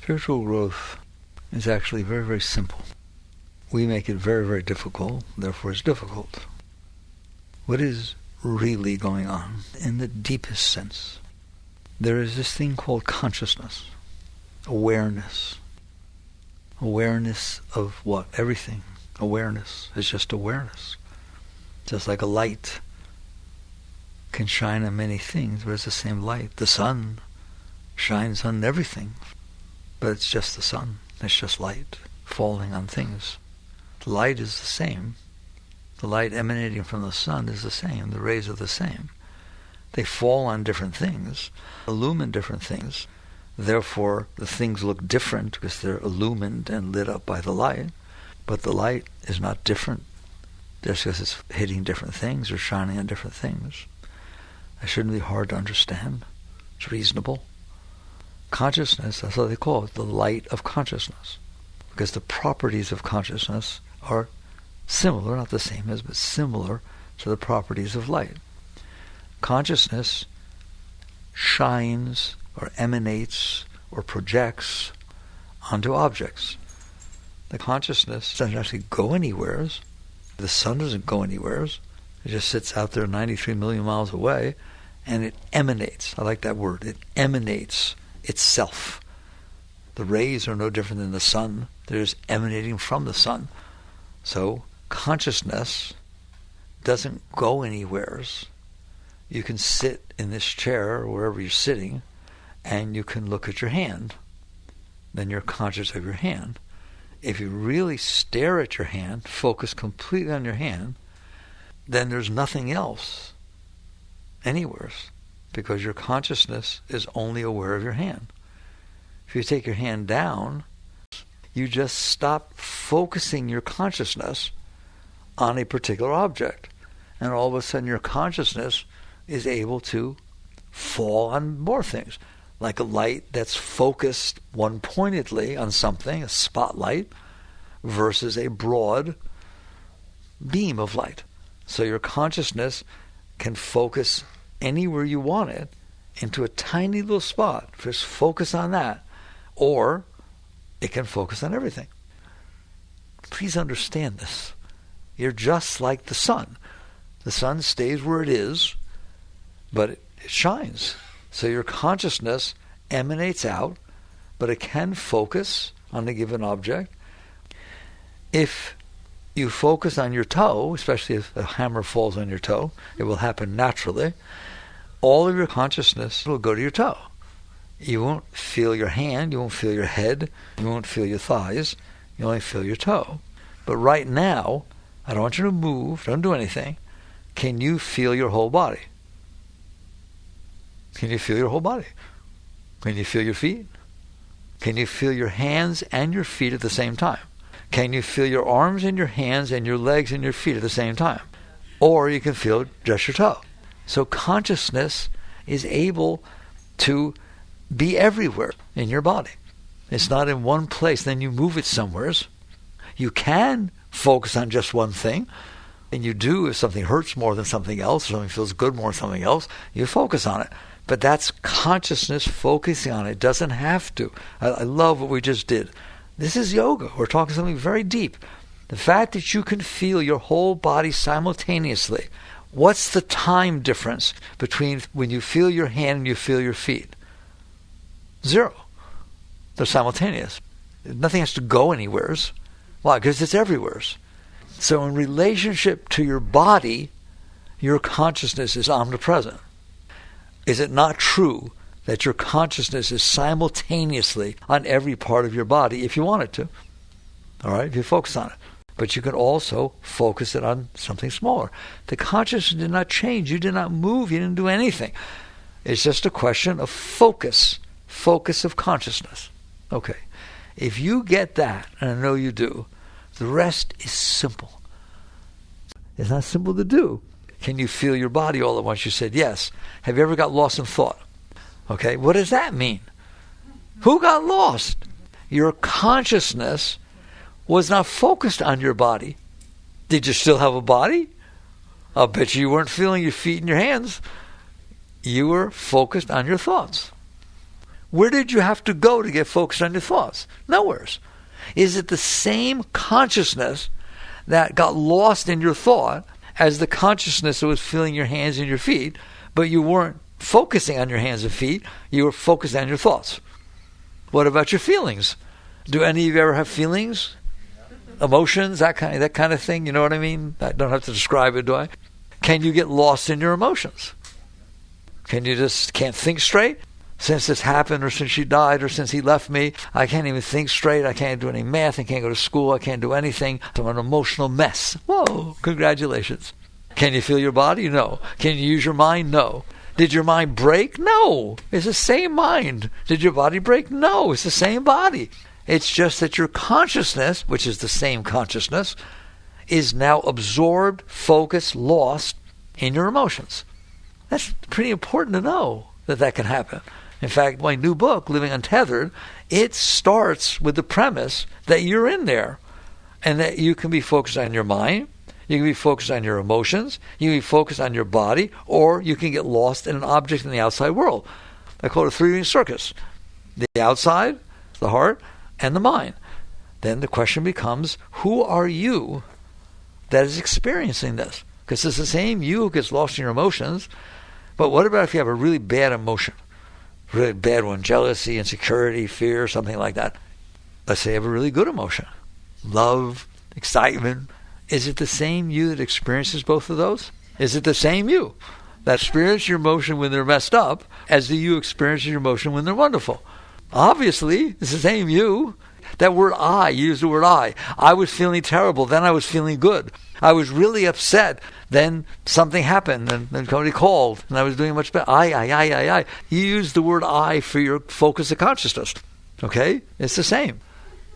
Spiritual growth is actually very, very simple. We make it very, very difficult, therefore it's difficult. What is really going on in the deepest sense? There is this thing called consciousness, awareness. Awareness of what? Everything. Awareness is just awareness. Just like a light can shine on many things, but it's the same light. The sun shines on everything, but it's just the sun. It's just light falling on things. The light is the same. The light emanating from the sun is the same. The rays are the same. They fall on different things, illumine different things. Therefore, the things look different because they're illumined and lit up by the light. But the light is not different just because it's hitting different things or shining on different things. That shouldn't be hard to understand. It's reasonable. Consciousness, that's what they call it, the light of consciousness. Because the properties of consciousness are similar, not the same as, but similar to the properties of light. Consciousness shines or emanates or projects onto objects. The consciousness doesn't actually go anywhere. The sun doesn't go anywhere. It just sits out there 93 million miles away, and it emanates. I like that word. It emanates itself. The rays are no different than the sun. They're just emanating from the sun. So consciousness doesn't go anywhere. You can sit in this chair or wherever you're sitting, and you can look at your hand. Then you're conscious of your hand. If you really stare at your hand, focus completely on your hand, then there's nothing else anywhere, because your consciousness is only aware of your hand. If you take your hand down, you just stop focusing your consciousness on a particular object. And all of a sudden your consciousness is able to fall on more things. Like a light that's focused one-pointedly on something, a spotlight, versus a broad beam of light. So your consciousness can focus anywhere you want it into a tiny little spot. Just focus on that. Or it can focus on everything. Please understand this. You're just like the sun. The sun stays where it is, but it shines. So your consciousness emanates out, but it can focus on a given object. If you focus on your toe, especially if a hammer falls on your toe, it will happen naturally, all of your consciousness will go to your toe. You won't feel your hand, you won't feel your head, you won't feel your thighs, you only feel your toe. But right now, I don't want you to move, don't do anything. Can you feel your whole body? Can you feel your whole body? Can you feel your feet? Can you feel your hands and your feet at the same time? Can you feel your arms and your hands and your legs and your feet at the same time? Or you can feel just your toe. So consciousness is able to be everywhere in your body. It's not in one place, then you move it somewhere. You can focus on just one thing, and you do if something hurts more than something else, or something feels good more than something else, you focus on it. But that's consciousness focusing on it. It doesn't have to. I love what we just did. This is yoga. We're talking something very deep. The fact that you can feel your whole body simultaneously. What's the time difference between when you feel your hand and you feel your feet? 0. They're simultaneous. Nothing has to go anywhere. Why? Because it's everywhere. So in relationship to your body, your consciousness is omnipresent. Is it not true that your consciousness is simultaneously on every part of your body if you want it to? All right, if you focus on it. But you can also focus it on something smaller. The consciousness did not change. You did not move. You didn't do anything. It's just a question of focus. Focus of consciousness. Okay. If you get that, and I know you do, the rest is simple. It's not simple to do. Can you feel your body all at once? You said yes. Have you ever got lost in thought? Okay, what does that mean? Who got lost? Your consciousness was not focused on your body. Did you still have a body? I'll bet you weren't feeling your feet and your hands. You were focused on your thoughts. Where did you have to go to get focused on your thoughts? Nowheres. Is it the same consciousness that got lost in your thought as the consciousness that was feeling your hands and your feet, but you weren't focusing on your hands and feet, you were focused on your thoughts? What about your feelings? Do any of you ever have feelings? Emotions, that kind of thing, you know what I mean? I don't have to describe it, do I? Can you get lost in your emotions? Can you just can't think straight? Since this happened, or since she died, or since he left me, I can't even think straight. I can't do any math. I can't go to school. I can't do anything. I'm an emotional mess. Whoa, congratulations. Can you feel your body? No. Can you use your mind? No. Did your mind break? No. It's the same mind. Did your body break? No. It's the same body. It's just that your consciousness, which is the same consciousness, is now absorbed, focused, lost in your emotions. That's pretty important to know that can happen. In fact, my new book, Living Untethered, it starts with the premise that you're in there and that you can be focused on your mind, you can be focused on your emotions, you can be focused on your body, or you can get lost in an object in the outside world. I call it a three-ring circus. The outside, the heart, and the mind. Then the question becomes, who are you that is experiencing this? Because it's the same you who gets lost in your emotions, but what about if you have a really bad emotion? Really bad one, jealousy, insecurity, fear, something like that. Let's say you have a really good emotion. Love, excitement. Is it the same you that experiences both of those? Is it the same you that experiences your emotion when they're messed up as the you experiences your emotion when they're wonderful? Obviously, it's the same you. That word I, you use the word I. I was feeling terrible, then I was feeling good. I was really upset, then something happened, and somebody called, and I was doing much better. I. You use the word I for your focus of consciousness. Okay? It's the same.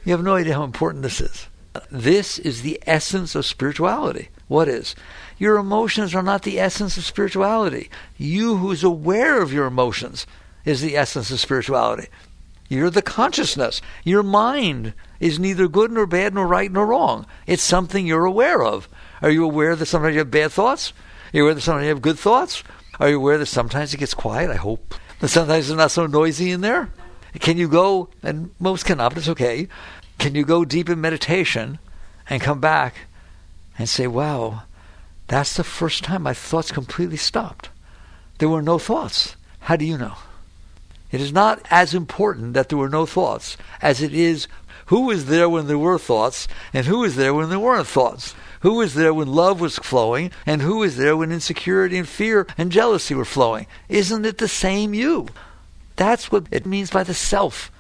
You have no idea how important this is. This is the essence of spirituality. What is? Your emotions are not the essence of spirituality. You who's aware of your emotions is the essence of spirituality. You're the consciousness. Your mind is neither good nor bad nor right nor wrong. It's something you're aware of. Are you aware that sometimes you have bad thoughts? Are you aware that sometimes you have good thoughts? Are you aware that sometimes it gets quiet? I hope. That sometimes it's not so noisy in there? Can you go, and most cannot, but it's okay, can you go deep in meditation and come back and say, wow, that's the first time my thoughts completely stopped. There were no thoughts. How do you know? It is not as important that there were no thoughts as it is who was there when there were thoughts and who was there when there weren't thoughts. Who was there when love was flowing and who was there when insecurity and fear and jealousy were flowing. Isn't it the same you? That's what it means by the self.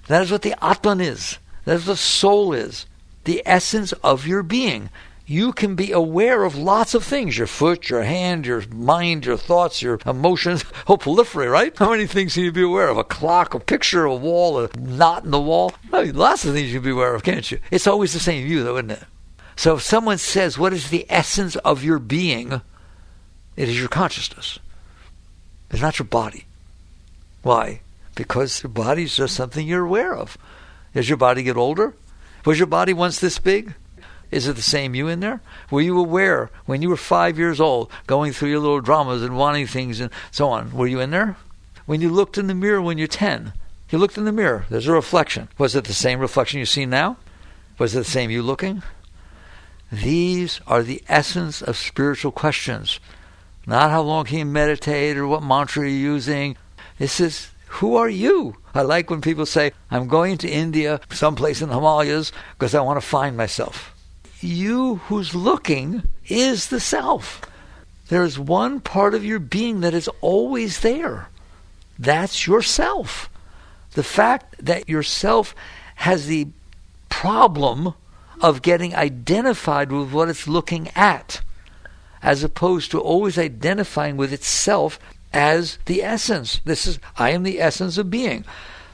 That is what the Atman is. That is what soul is. The essence of your being. You can be aware of lots of things. Your foot, your hand, your mind, your thoughts, your emotions. Oh, proliferate, right? How many things can you be aware of? A clock, a picture, a wall, a knot in the wall. I mean, lots of things you can be aware of, can't you? It's always the same you, though, isn't it? So if someone says, what is the essence of your being? It is your consciousness. It's not your body. Why? Because your body is just something you're aware of. Does your body get older? Was your body once this big? Is it the same you in there? Were you aware when you were 5 years old, going through your little dramas and wanting things and so on? Were you in there? When you looked in the mirror when you're 10, you looked in the mirror. There's a reflection. Was it the same reflection you see now? Was it the same you looking? These are the essence of spiritual questions. Not how long can you meditate or what mantra you're using. This is, who are you? I like when people say, I'm going to India, someplace in the Himalayas, because I want to find myself. You who's looking is the self. There is one part of your being that is always there. That's yourself. The fact that yourself has the problem of getting identified with what it's looking at, as opposed to always identifying with itself as the essence. This is, I am the essence of being.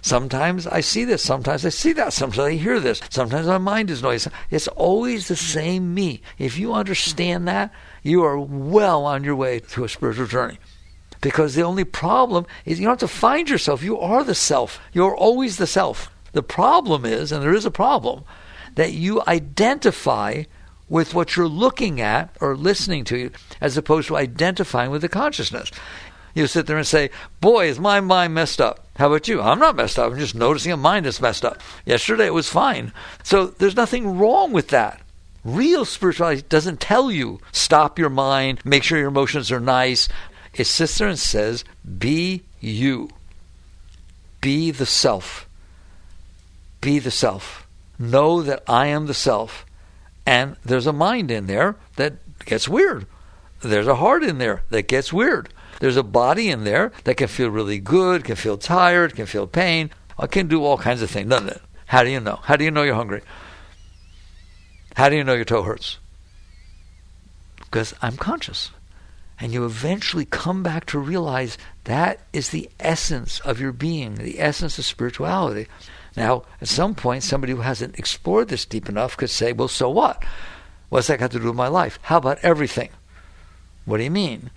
Sometimes I see this, sometimes I see that, sometimes I hear this, sometimes my mind is noisy. It's always the same me. If you understand that, you are well on your way to a spiritual journey. Because the only problem is you don't have to find yourself. You are the self. You're always the self. The problem is, and there is a problem, that you identify with what you're looking at or listening to, as opposed to identifying with the consciousness. You sit there and say, boy, is my mind messed up. How about you? I'm not messed up. I'm just noticing a mind that's messed up. Yesterday it was fine. So there's nothing wrong with that. Real spirituality doesn't tell you, stop your mind, make sure your emotions are nice. It sits there and says, be you. Be the self. Be the self. Know that I am the self. And there's a mind in there that gets weird. There's a heart in there that gets weird. There's a body in there that can feel really good, can feel tired, can feel pain. It can do all kinds of things, doesn't it? How do you know? How do you know you're hungry? How do you know your toe hurts? Because I'm conscious. And you eventually come back to realize that is the essence of your being, the essence of spirituality. Now, at some point, somebody who hasn't explored this deep enough could say, well, so what? What's that got to do with my life? How about everything? What do you mean?